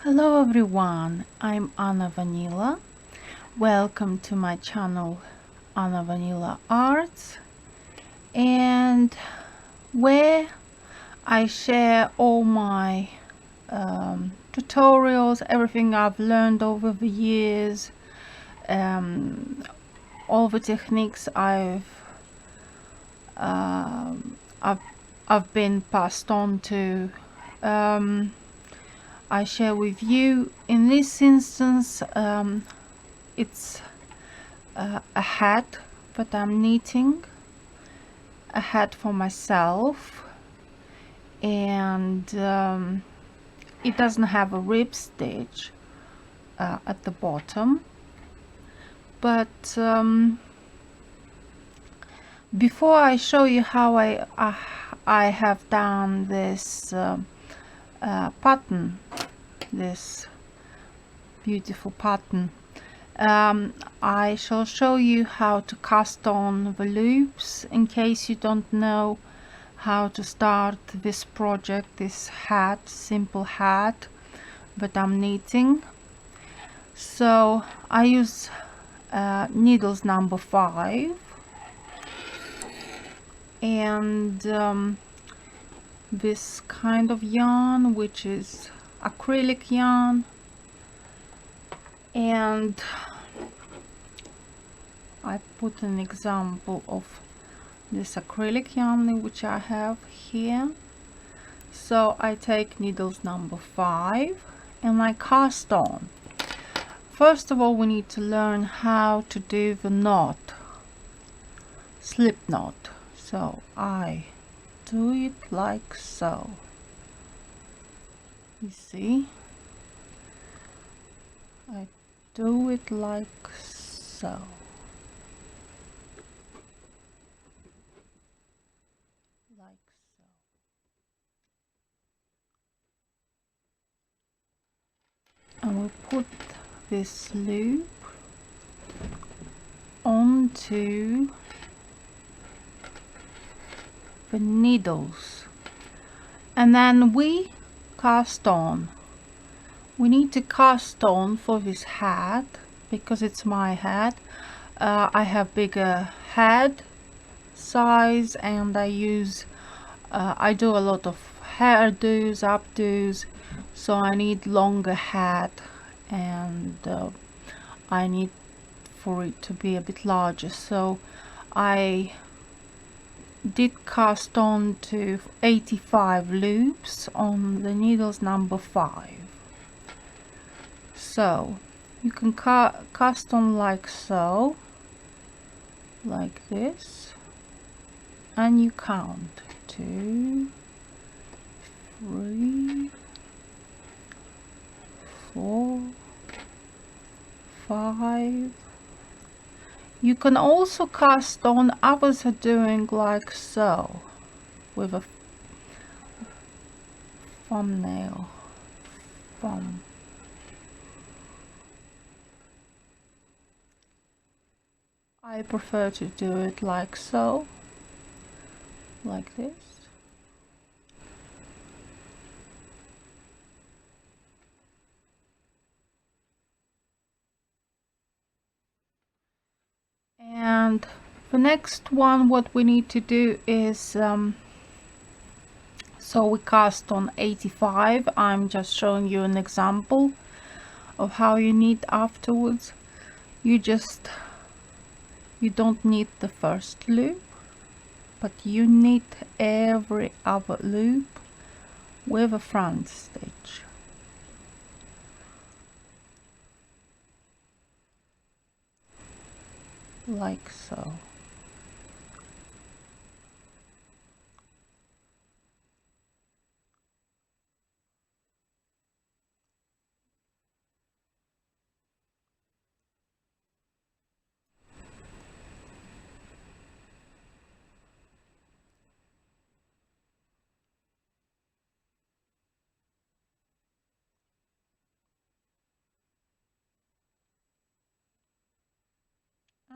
Hello everyone, I'm Anna Vanila. Welcome to my channel Anna Vanila Arts, and where I share all my tutorials, everything I've learned over the years, all the techniques um, I've I've been passed on to. I share with you. In this instance, it's a hat that I'm knitting, a hat for myself, and it doesn't have a rib stitch at the bottom, but before I show you how I have done this pattern, this beautiful pattern, I shall show you how to cast on the loops in case you don't know how to start this project, this hat, simple hat that I'm knitting. So I use needles number 5 and this kind of yarn, which is acrylic yarn, and I put an example of this acrylic yarn which I have here. So I take needles number 5 and I cast on. First of all, we need to learn how to do the knot, slip knot. So I do it like so. You see, I do it like so. Like so. And we put this loop onto the needles, and then we cast on. We need to cast on for this hat because it's my hat. I have bigger head size and I do a lot of hairdos, updos, so I need longer hat, and I need for it to be a bit larger. So I did cast on to 85 loops on the needles number 5. So you can cast on like so, like this, and you count 2, 3, 4, 5. You can also cast on, others are doing like so with a thumbnail. I prefer to do it like so, like this. And the next one, what we need to do is so we cast on 85. I'm just showing you an example of how you knit afterwards. You don't knit the first loop, but you knit every other loop with a front stitch. Like so.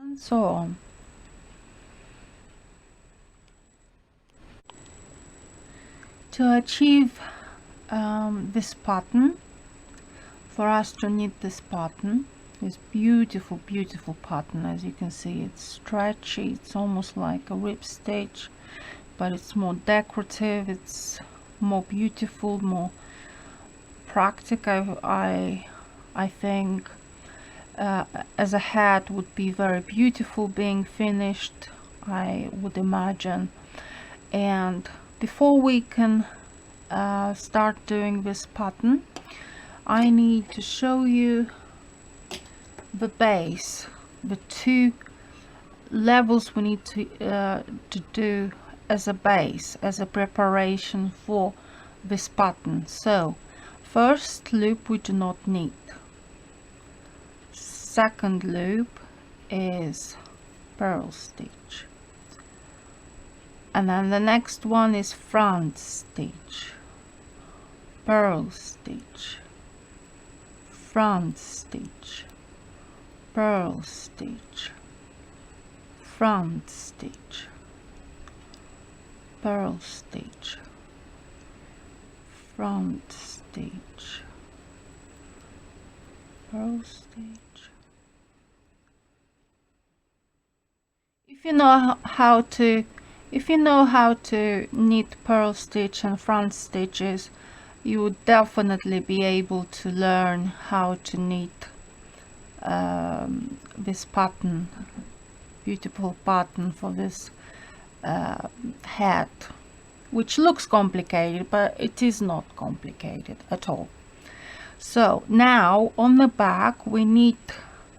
And so on. To achieve this pattern, for us to knit this pattern, this beautiful pattern. As you can see, it's stretchy, it's almost like a rib stitch, but it's more decorative, it's more beautiful, more practical. I think as a hat would be very beautiful being finished, I would imagine. And before we can start doing this pattern, I need to show you the base, the two levels we need to do as a base, as a preparation for this pattern. So first loop we do not need. Second loop is purl stitch, and then the next one is front stitch, purl stitch, front stitch, purl stitch, front stitch, purl stitch, front stitch, purl stitch. If you know how to knit purl stitch and front stitches, you would definitely be able to learn how to knit this pattern, beautiful pattern for this hat, which looks complicated, but it is not complicated at all. So now on the back we need,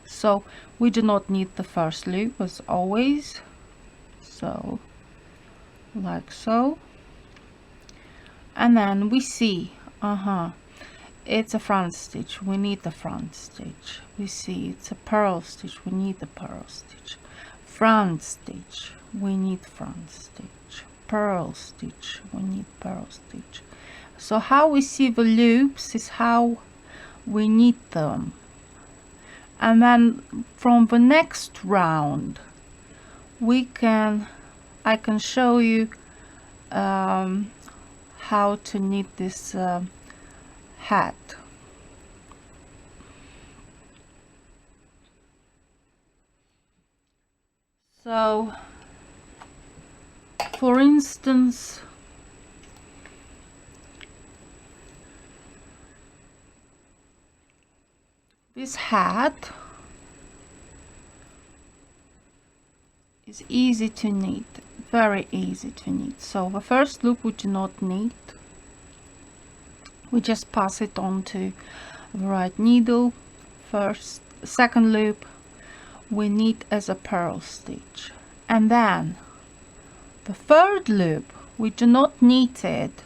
so we do not need the first loop as always, so like so, and then we see it's a front stitch, we need the front stitch. We see it's a purl stitch, we need the purl stitch. Front stitch, we need front stitch. Purl stitch, we need purl stitch. So how we see the loops is how we knit them. And then from the next round I can show you how to knit this hat. So for instance, this hat is easy to knit, very easy to knit. So the first loop we do not knit, we just pass it on to the right needle. Second loop we knit as a purl stitch, and then the third loop we do not knit it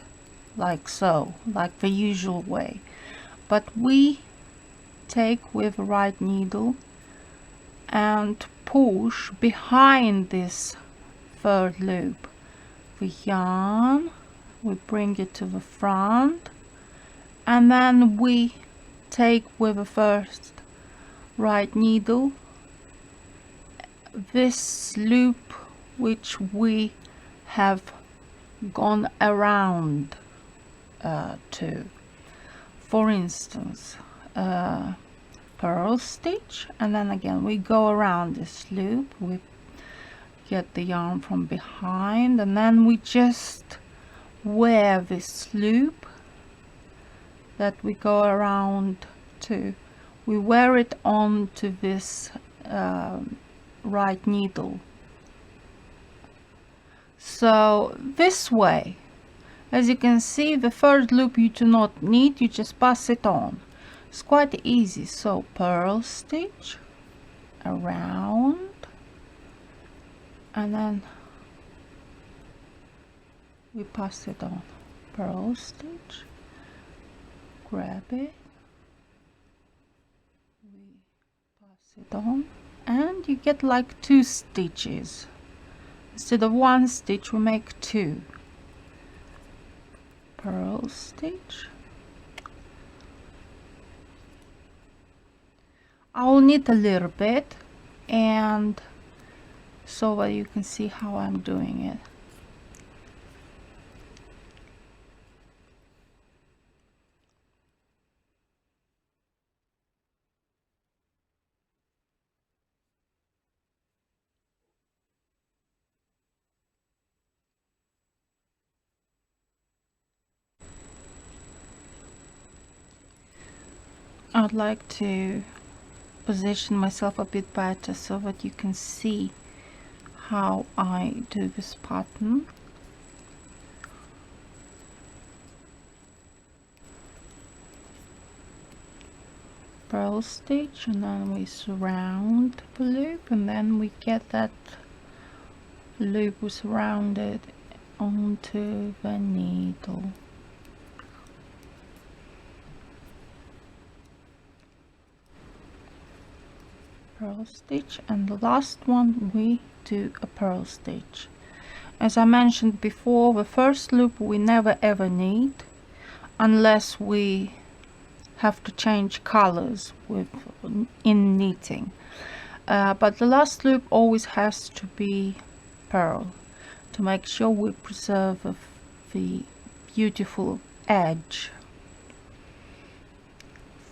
like so, like the usual way, but we take with the right needle and push behind this third loop the yarn, we bring it to the front, and then we take with the first right needle this loop which we have gone around to. For instance, purl stitch, and then again we go around this loop, we get the yarn from behind, and then we just wear this loop that we go around to, we wear it onto this right needle. So this way, as you can see, the third loop you do not need, you just pass it on. It's quite easy. So purl stitch around, and then we pass it on. Purl stitch, grab it, we pass it on, and you get like 2 stitches. Instead of 1 stitch we make 2. Purl stitch. I'll knit a little bit, and so that you can see how I'm doing it. I'd like to position myself a bit better so that you can see how I do this pattern. Purl stitch, and then we surround the loop, and then we get that loop surrounded onto the needle. Purl stitch, and the last one we do a purl stitch. As I mentioned before, the first loop we never ever need unless we have to change colors in knitting, but the last loop always has to be purl to make sure we preserve the beautiful edge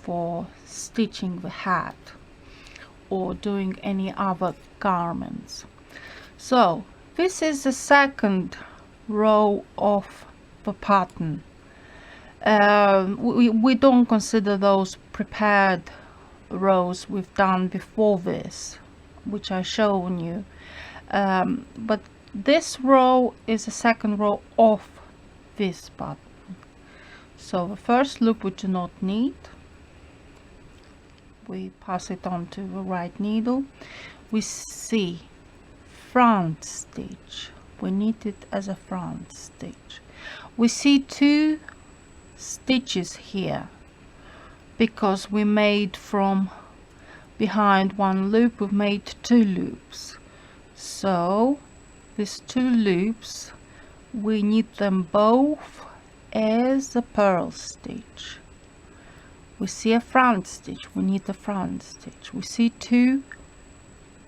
for stitching the hat or doing any other garments. So this is the second row of the pattern. We don't consider those prepared rows we've done before this, which I've shown you, but this row is the second row of this pattern. So the first loop we do not need, we pass it on to the right needle. We see front stitch, we knit it as a front stitch. We see two stitches here because we made from behind one loop, we've made two loops. So these two loops, we knit them both as a purl stitch. We see a front stitch, we knit a front stitch. We see two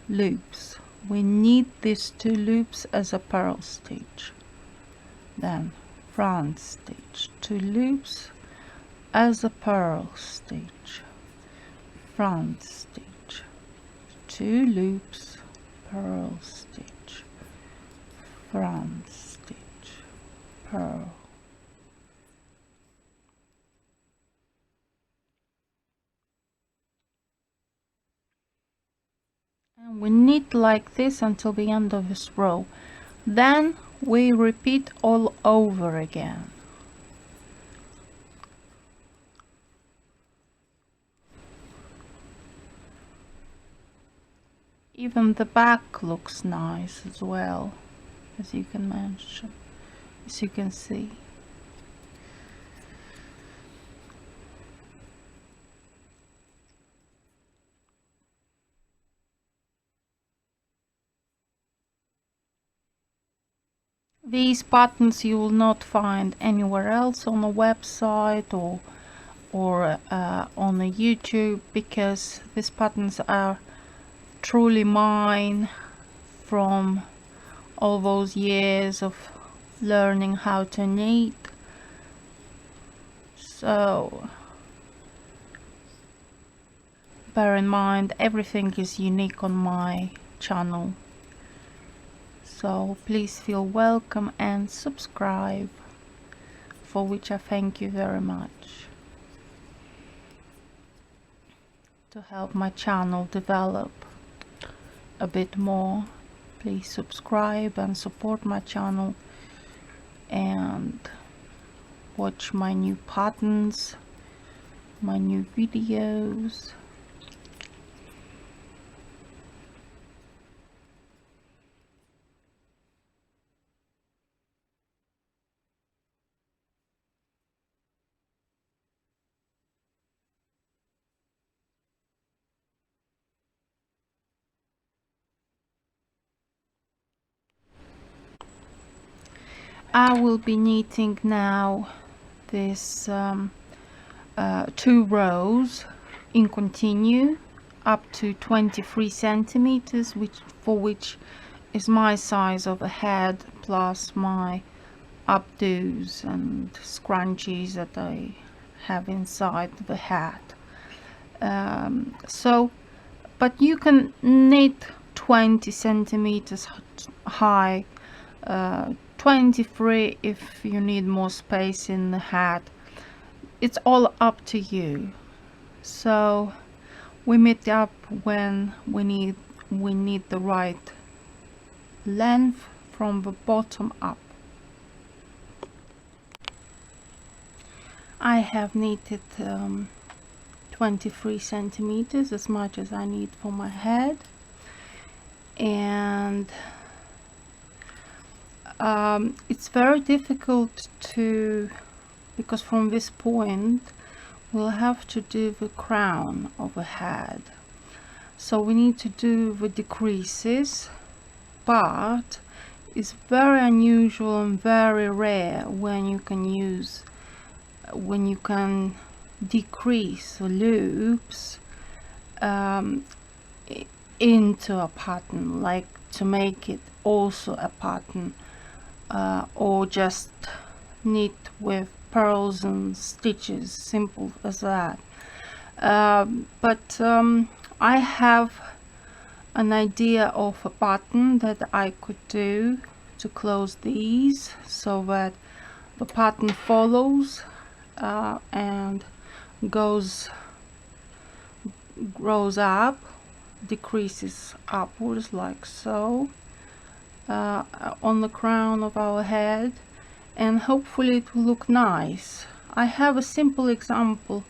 loops, we knit these two loops as a purl stitch. Then front stitch, two loops as a purl stitch, front stitch, two loops, purl stitch, front stitch, purl. And we knit like this until the end of this row. Then we repeat all over again. Even the back looks nice as well, as you can mention, as you can see. These patterns you will not find anywhere else on a website or on a YouTube, because these patterns are truly mine from all those years of learning how to knit. So bear in mind, everything is unique on my channel. So please feel welcome and subscribe, for which I thank you very much. To help my channel develop a bit more, please subscribe and support my channel and watch my new patterns, my new videos. I will be knitting now this 2 rows in continue up to 23 centimeters, which is my size of a head, plus my updos and scrunchies that I have inside the hat. But you can knit 20 centimeters high, 23 if you need more space in the hat. It's all up to you. So we meet up when we need the right length from the bottom up. I have knitted 23 centimeters, as much as I need for my head, and it's very difficult because from this point we'll have to do the crown of a head, so we need to do the decreases, but it's very unusual and very rare when you can decrease the loops into a pattern, like to make it also a pattern, or just knit with purls and stitches, simple as that. But I have an idea of a pattern that I could do to close these, so that the pattern follows and grows up, decreases upwards like so, on the crown of our head, and hopefully it will look nice. I have a simple example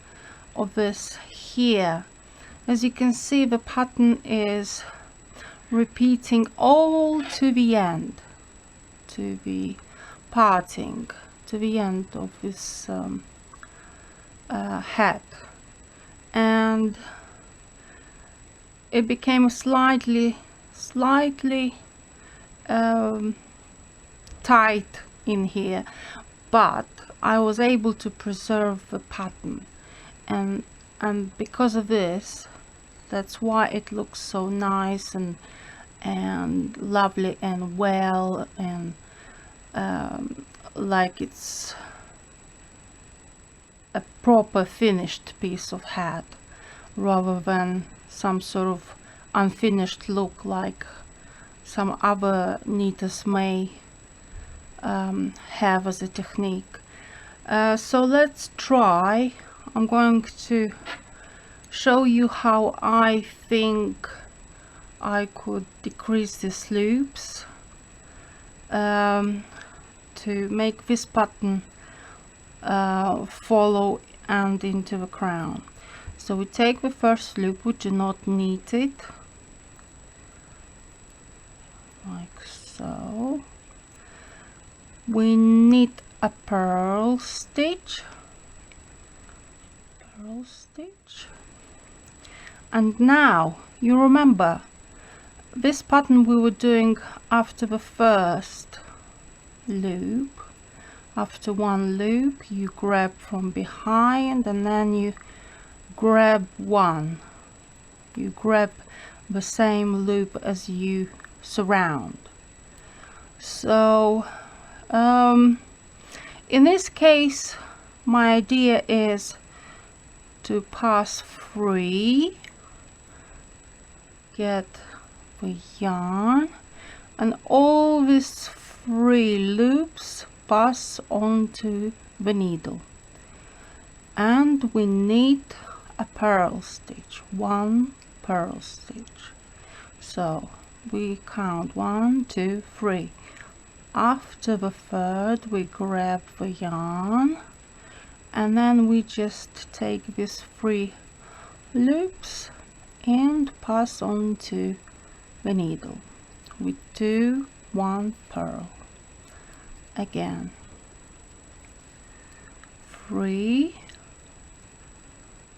of this here. As you can see, the pattern is repeating all to the end, to the parting, to the end of this head, and it became slightly tight in here, but I was able to preserve the pattern, and because of this, that's why it looks so nice and lovely and well, and like it's a proper finished piece of hat, rather than some sort of unfinished look like some other knitters may have as a technique. So let's try. I'm going to show you how I think I could decrease these loops to make this pattern follow and into the crown. So we take the first loop, we do not knit it, like so. We knit a purl stitch, and now you remember this pattern we were doing after the first loop. After one loop you grab from behind, and then you grab one, you grab the same loop as you surround. So in this case my idea is to pass free, get the yarn, and all these free loops pass onto the needle, and we knit a purl stitch, one purl stitch. So we count 1, 2, 3. After the third we grab the yarn, and then we just take these 3 loops and pass on to the needle with 2, 1 purl. Again 3,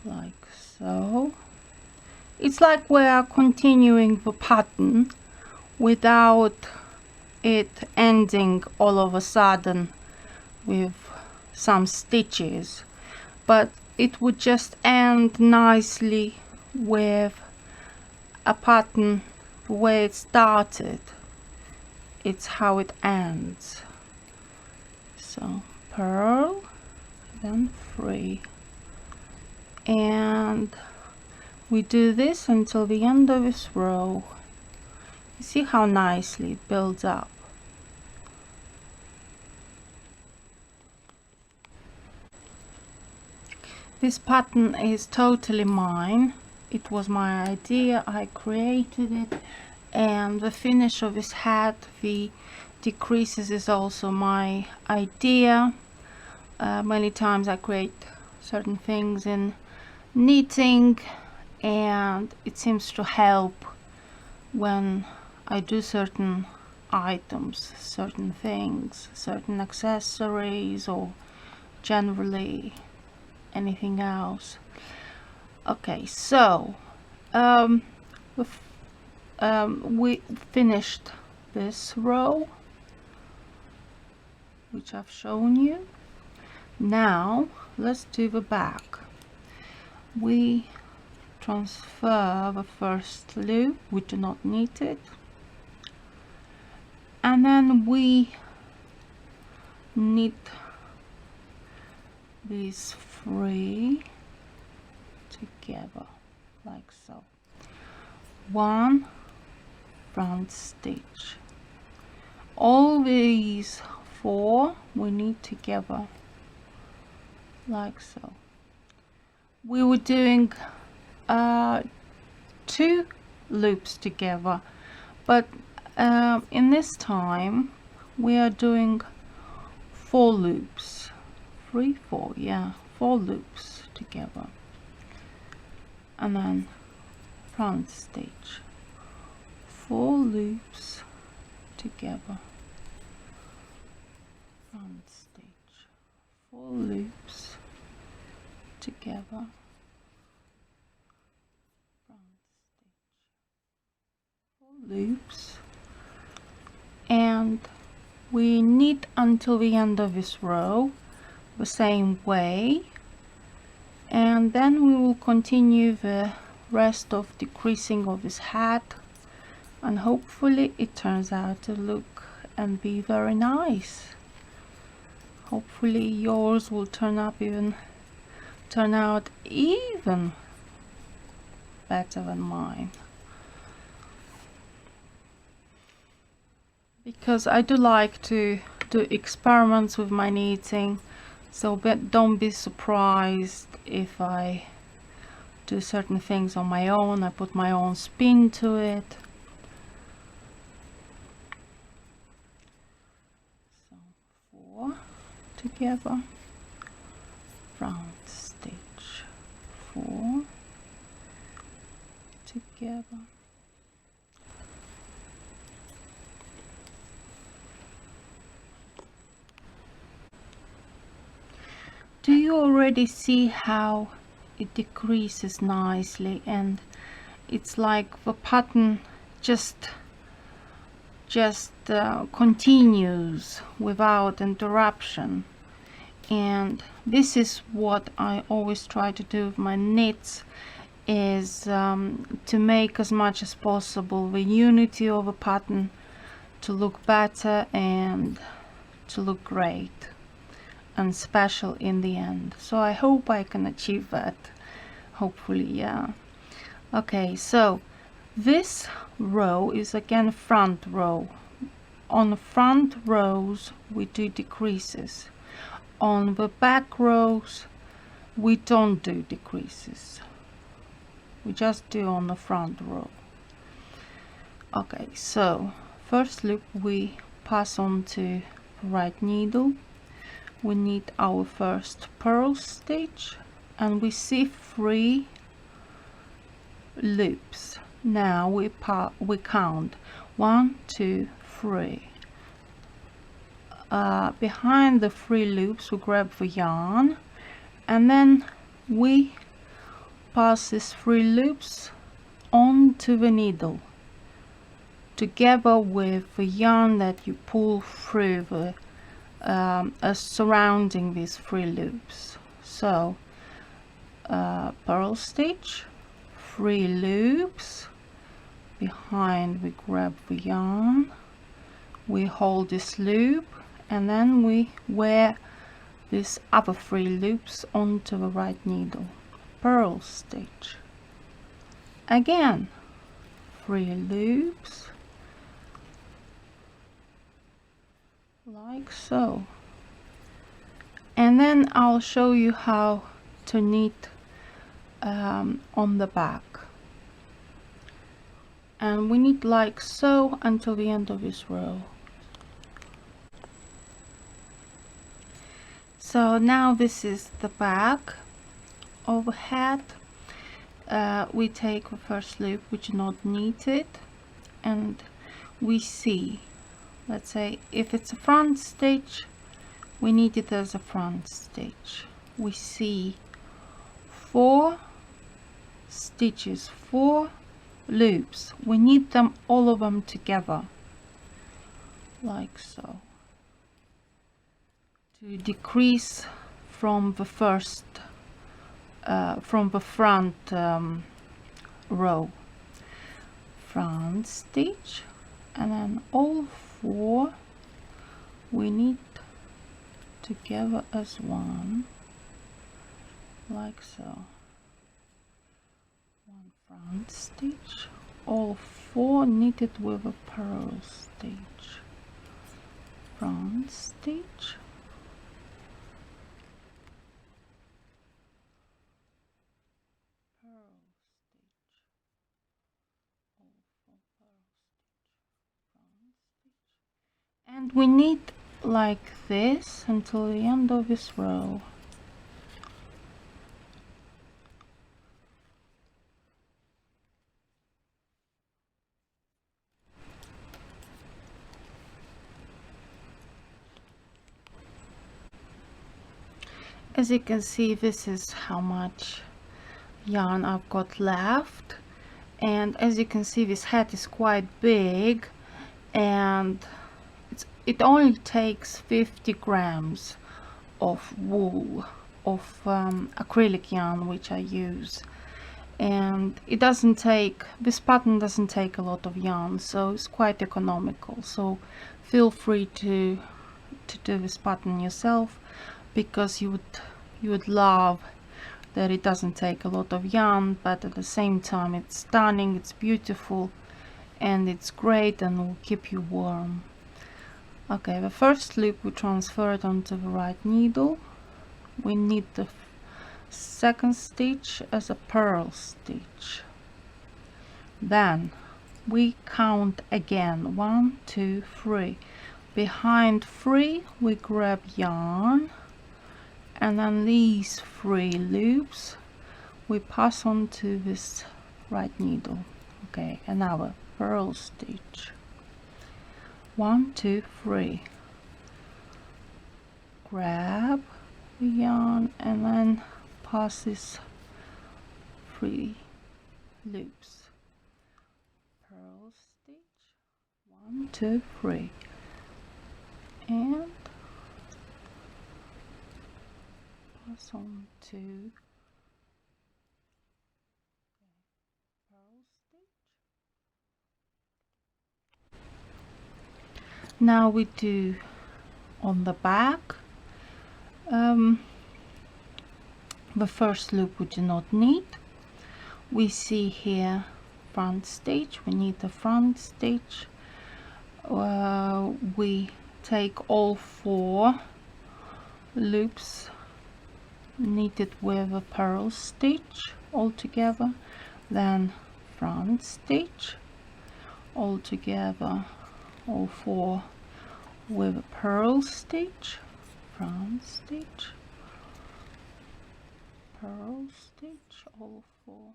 like so. It's like we are continuing the pattern without it ending all of a sudden with some stitches, but it would just end nicely with a pattern the way it started. It's how it ends. So purl, then 3, and we do this until the end of this row. You see how nicely it builds up. This pattern is totally mine. It was my idea, I created it, and the finish of his hat, the decreases, is also my idea. Many times I create certain things in knitting, and it seems to help when I do certain items, certain things, certain accessories, or generally anything else. Okay, so we finished this row, which I've shown you. Now let's do the back. We transfer the first loop, we do not knit it, and then we knit these three together like so. One front stitch. All these four we knit together like so. We were doing 2 loops together, but in this time we are doing 4 loops. 3, 4, yeah, 4 loops together, and then front stitch, 4 loops together, front stitch, 4 loops together, front stitch, 4 loops, and we knit until the end of this row the same way, and then we will continue the rest of decreasing of his hat, and hopefully it turns out to look and be very nice. Hopefully yours will turn out even better than mine, because I do like to do experiments with my knitting. So don't be surprised if I do certain things on my own. I put my own spin to it. So 4 together, front stitch, 4 together, do you already see how it decreases nicely, and it's like the pattern just continues without interruption? And this is what I always try to do with my knits, is to make as much as possible the unity of a pattern to look better and to look great and special in the end. So I hope I can achieve that, hopefully, yeah. Okay, so this row is again front row. On the front rows we do decreases. On the back rows we don't do decreases, we just do on the front row. Okay, so first loop we pass on to right needle, we knit our first purl stitch, and we see 3 loops. Now we count 1, 2, 3. Behind the 3 loops we grab the yarn, and then we pass these 3 loops onto the needle together with the yarn that you pull through the surrounding these 3 loops. So purl stitch, 3 loops, behind we grab the yarn, we hold this loop, and then we wear these other 3 loops onto the right needle. Purl stitch, again 3 loops like so, and then I'll show you how to knit on the back, and we knit like so until the end of this row. So now this is the back overhead. We take the first loop which is not knitted, and we see, let's say if it's a front stitch, we knit it as a front stitch. We see 4 stitches, 4 loops. We knit them, all of them together, like so, to decrease from the first from the front row. Front stitch, and then all 4 we knit together as one, like so. One front stitch, all 4 knitted with a purl stitch. Front stitch, purl stitch, all 4 purl stitch, front stitch, and we knit like this until the end of this row. As you can see, this is how much yarn I've got left, and as you can see, this hat is quite big, and it only takes 50 grams of wool, of acrylic yarn which I use, and it doesn't take, this pattern doesn't take a lot of yarn, so it's quite economical. So feel free to do this pattern yourself, because you would love that it doesn't take a lot of yarn, but at the same time it's stunning, it's beautiful, and it's great, and will keep you warm. Okay, the first loop we transfer it onto the right needle. We knit the second stitch as a purl stitch. Then we count again, 1, 2, 3. Behind 3 we grab yarn, and then these 3 loops we pass on to this right needle. Okay, another purl stitch. 1, 2, 3. Grab the yarn and then pass this 3 loops. Purl stitch. 1, 2, 3. And pass on to purl stitch. Now we do on the back the first loop we do not knit. We see here front stitch, we need the front stitch. We take all 4 loops knitted with a purl stitch all together, then front stitch all together, all 4 with a purl stitch, front stitch, purl stitch, all 4,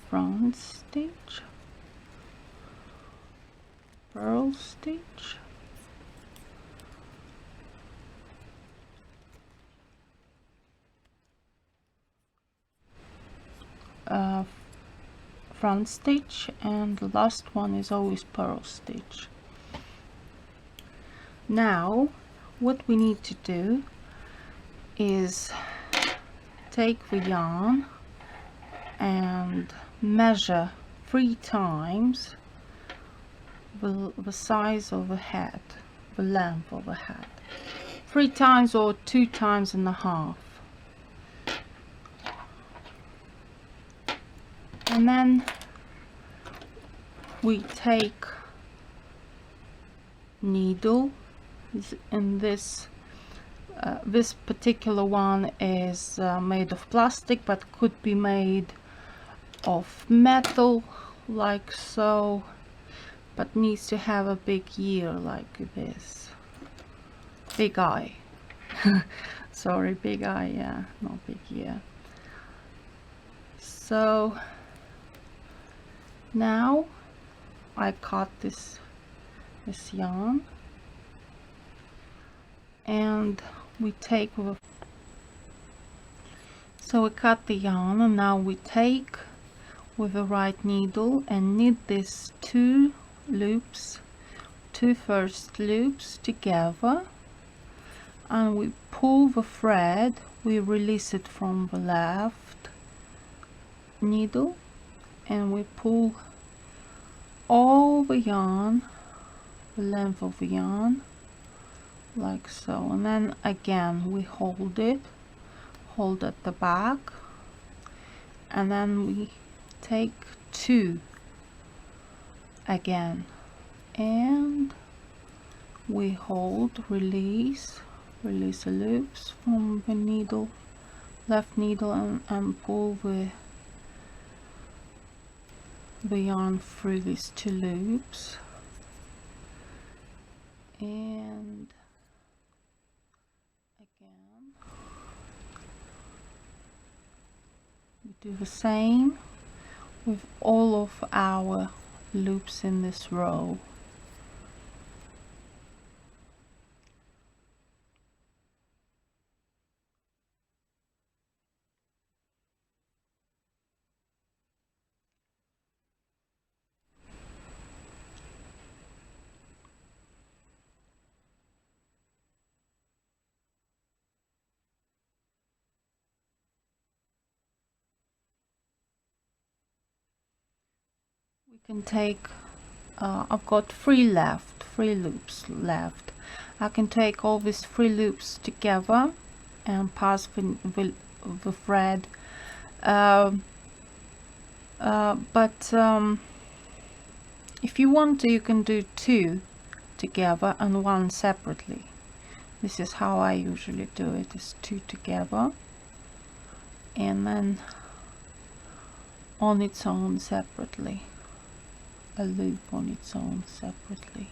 front stitch, purl stitch, front stitch, and the last one is always purl stitch. Now what we need to do is take the yarn and measure 3 times the size of the hat, the length of the hat, 3 times or 2 times and a half. And then we take needle in this This particular one is made of plastic, but could be made of metal, like so, but needs to have a big ear like this. Big eye. Sorry, big eye, yeah, not big ear. So now I cut this yarn, and we take so we cut the yarn, and now we take with the right needle and knit these two first loops together, and we pull the thread, we release it from the left needle, and we pull all the yarn, the length of the yarn, like so, and then again we hold at the back, and then we take two again, and we hold, release the loops from the needle, left needle, and pull the yarn through these two loops, and again we do the same with all of our loops in this row. We can take I've got three loops left. I can take all these three loops together and pass the thread, but if you want to, you can do two together and one separately. This is how I usually do it, is two together and then on its own separately, a loop on its own separately,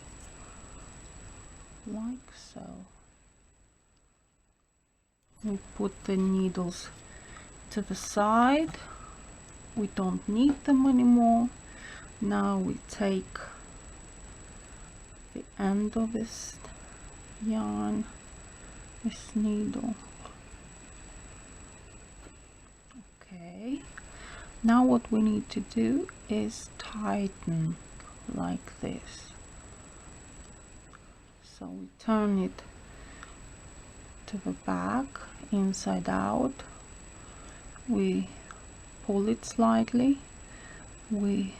like so. We put the needles to the side, we don't need them anymore. Now we take the end of this yarn, this needle. Okay, now what we need to do is tighten like this. So we turn it to the back, inside out, we pull it slightly, we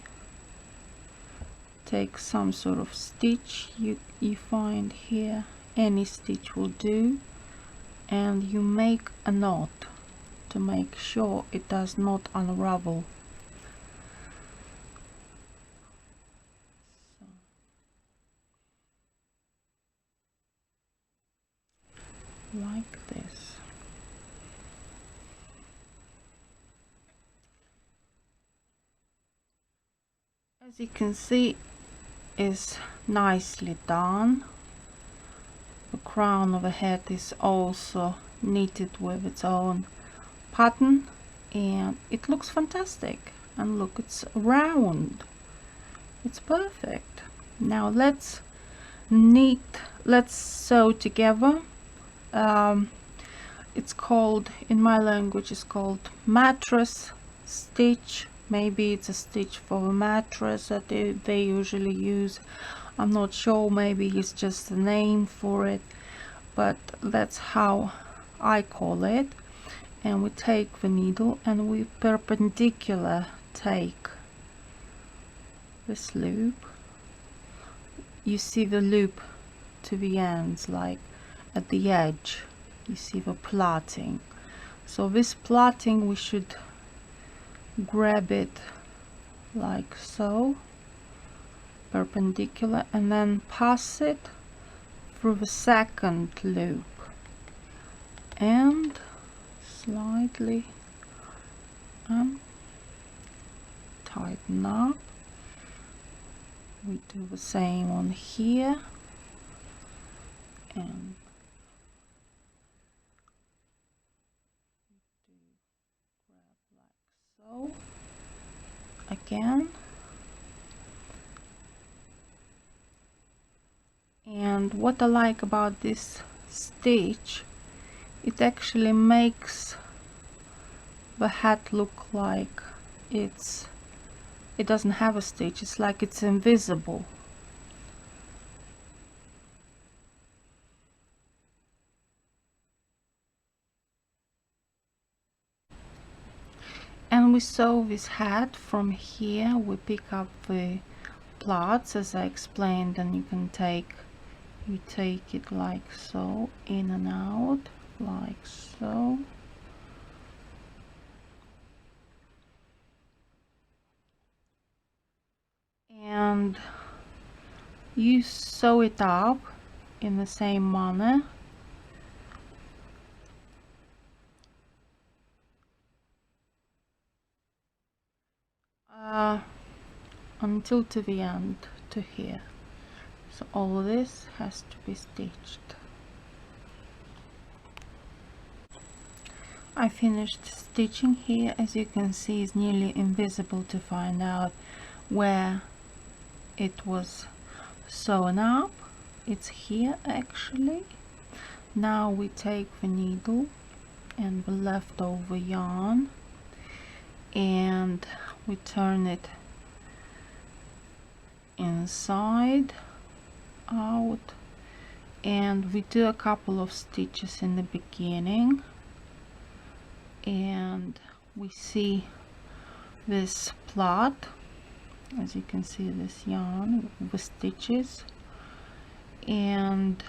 take some sort of stitch you find here, any stitch will do, and you make a knot to make sure it does not unravel. So, like this. As you can see, is nicely done. The crown of the head is also knitted with its own pattern, and it looks fantastic. And look, it's round, it's perfect. Now let's sew together. It's called, in my language, it's called mattress stitch. Maybe it's a stitch for a mattress that they usually use. I'm not sure, maybe it's just a name for it, but that's how I call it. And we take the needle and we perpendicular take this loop. You see the loop to the ends, like at the edge, you see the plaiting. So this plaiting, we should grab it like so, perpendicular, and then pass it through the second loop end slightly and tighten up. We do the same on here, and so again. And what I like about this stitch, it actually makes the hat look like it doesn't have a stitch. It's like it's invisible. And we sew this hat from here. We pick up the plots as I explained, and you take it like so, in and out, like so. And you sew it up in the same manner. Until to the end, to here. So all this has to be stitched. I finished stitching here. As you can see, it's nearly invisible to find out where it was sewn up. It's here actually. Now we take the needle and the leftover yarn and we turn it inside out, and we do a couple of stitches in the beginning, and we see this plot, as you can see, this yarn with stitches, and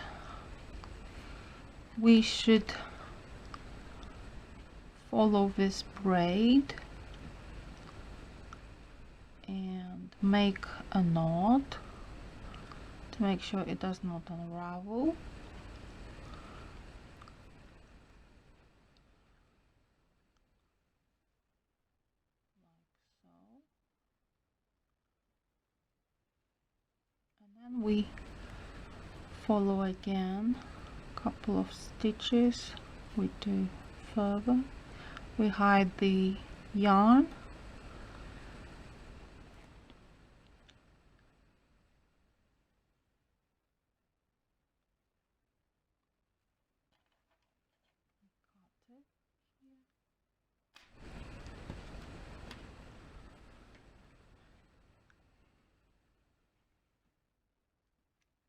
we should follow this braid and make a knot to make sure it does not unravel. Like so. And then we follow again a couple of stitches. We do further. We hide the yarn.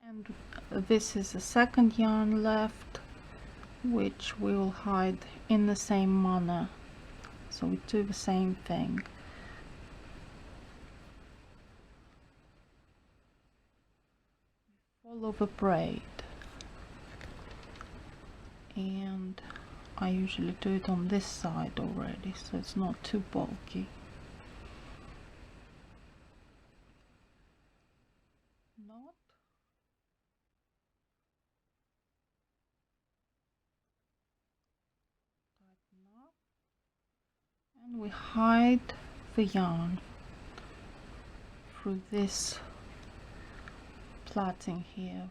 And this is the second yarn left, which we will hide in the same manner. So we do the same thing. Follow the braid, and I usually do it on this side already, so it's not too bulky. Knot. Tighten up. And we hide the yarn through this plaiting here,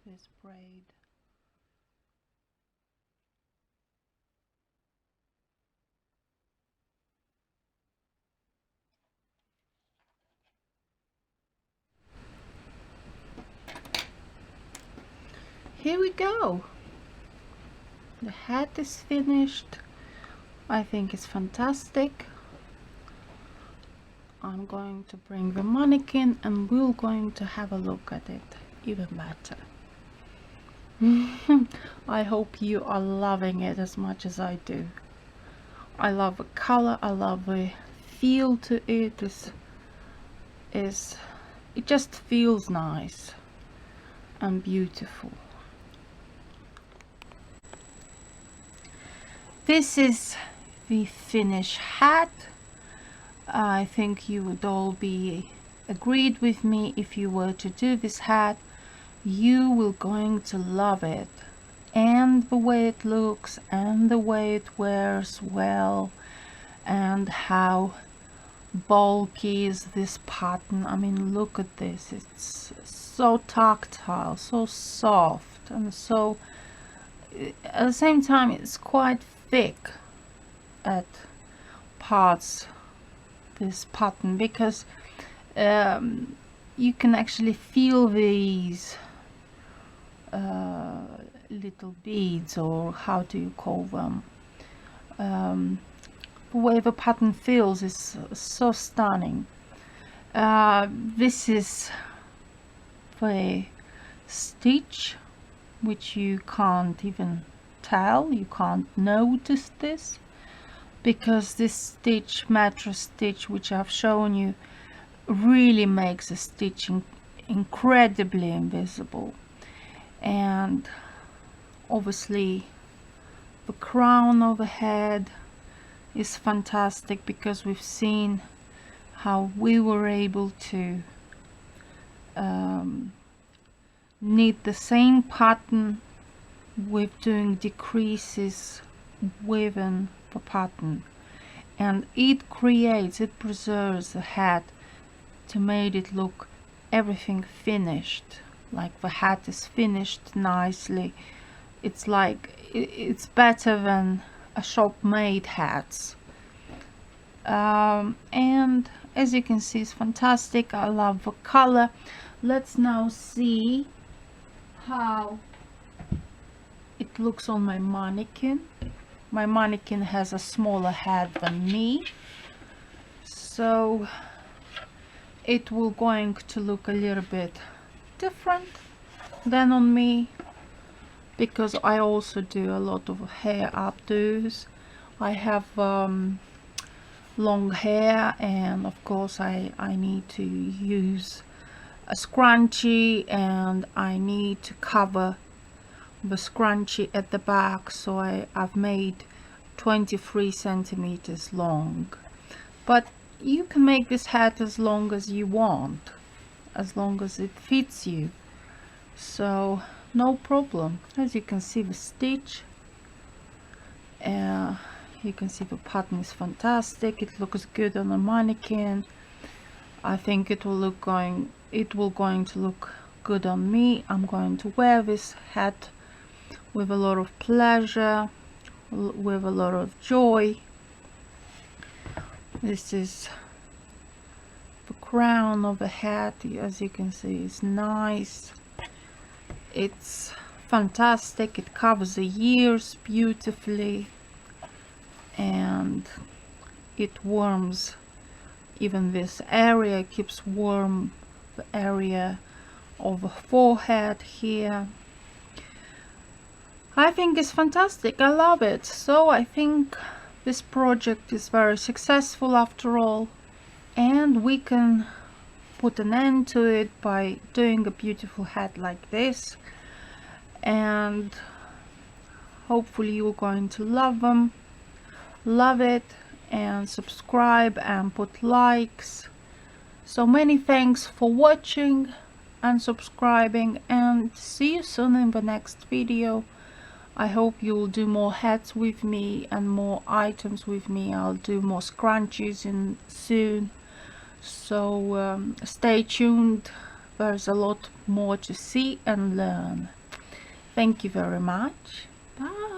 this braid. Here we go. The hat is finished. I think it's fantastic. I'm going to bring the mannequin and we're going to have a look at it even better. I hope you are loving it as much as I do. I love the color, I love the feel to it. It just feels nice and beautiful. This is the finished hat. I think you would all be agreed with me if you were to do this hat. You will going to love it. and the way it looks and the way it wears well, and how bulky is this pattern. I mean, look at this, it's so tactile, so soft, and so at the same time it's quite thick at parts, this pattern, because you can actually feel these little beads, or how do you call them, the way the pattern feels is so stunning. This is the stitch, which you can't even tell, you can't notice this, because this stitch, mattress stitch, which I've shown you, really makes the stitching incredibly invisible. And obviously the crown of the head is fantastic, because we've seen how we were able to knit the same pattern with doing decreases within the pattern, and it creates, it preserves the hat to make it look everything finished, like the hat is finished nicely. It's like it's better than a shop made hats. And as you can see, it's fantastic. I love the color. Let's now see how it looks on my mannequin. My mannequin has a smaller head than me, so it will going to look a little bit different than on me, because I also do a lot of hair updos. I have long hair, and of course I need to use a scrunchie, and I need to cover the scrunchie at the back, so I've made 23 centimeters long. But you can make this hat as long as you want, as long as it fits you, so no problem. As you can see, the stitch, you can see the pattern is fantastic. It looks good on a mannequin. I think it will going to look good on me. I'm going to wear this hat with a lot of pleasure, with a lot of joy. This is the crown of the hat. As you can see, it's nice, it's fantastic, it covers the ears beautifully, and it warms even this area, keeps warm the area of the forehead here. I think it's fantastic. I love it. So I think this project is very successful after all, and we can put an end to it by doing a beautiful hat like this, and hopefully you're going to love it, and subscribe and put likes. So many thanks for watching and subscribing, and see you soon in the next video. I hope you'll do more hats with me and more items with me. I'll do more scrunchies soon, so stay tuned. There's a lot more to see and learn. Thank you very much. Bye.